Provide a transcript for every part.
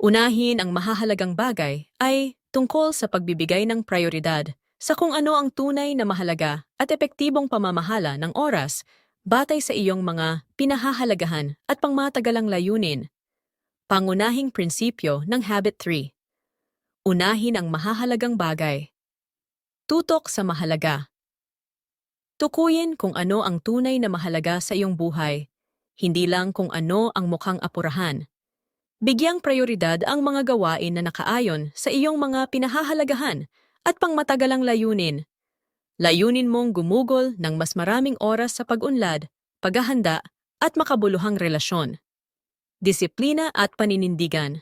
Unahin ang mahahalagang bagay ay tungkol sa pagbibigay ng prioridad sa kung ano ang tunay na mahalaga at epektibong pamamahala ng oras batay sa iyong mga pinahahalagahan at pangmatagalang layunin. Pangunahing prinsipyo ng Habit 3. Unahin ang mahahalagang bagay. Tutok sa mahalaga. Tukuyin kung ano ang tunay na mahalaga sa iyong buhay, hindi lang kung ano ang mukhang apurahan. Bigyang prioridad ang mga gawain na nakaayon sa iyong mga pinahahalagahan at pangmatagalang layunin. Layunin mong gumugol ng mas maraming oras sa pag-unlad, paghahanda, at makabuluhang relasyon. Disiplina at paninindigan.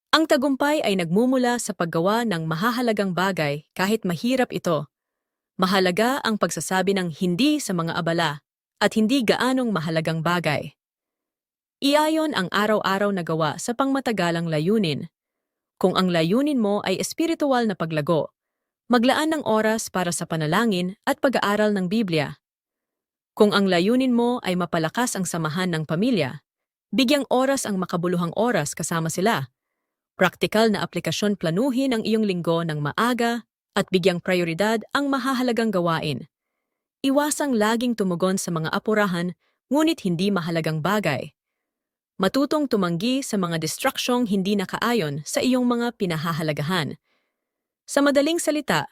Ang tagumpay ay nagmumula sa paggawa ng mahahalagang bagay kahit mahirap ito. Mahalaga ang pagsasabi ng hindi sa mga abala at hindi gaanong mahalagang bagay. Iayon ang araw-araw na gawa sa pangmatagalang layunin. Kung ang layunin mo ay espiritual na paglago, maglaan ng oras para sa panalangin at pag-aaral ng Biblia. Kung ang layunin mo ay mapalakas ang samahan ng pamilya, bigyang oras ang makabuluhang oras kasama sila. Praktikal na aplikasyon planuhin ang iyong linggo ng maaga at bigyang prioridad ang mahahalagang gawain. Iwasang laging tumugon sa mga apurahan ngunit hindi mahalagang bagay. Matutong tumanggi sa mga distraksiyong hindi nakaayon sa iyong mga pinahahalagahan. Sa madaling salita,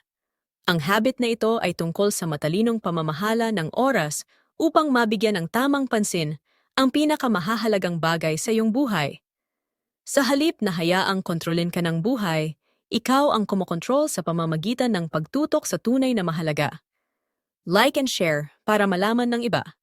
ang habit na ito ay tungkol sa matalinong pamamahala ng oras upang mabigyan ng tamang pansin ang pinakamahahalagang bagay sa iyong buhay. Sa halip na hayaang kontrolin ka ng buhay, ikaw ang kumokontrol sa pamamagitan ng pagtutok sa tunay na mahalaga. Like and share para malaman ng iba.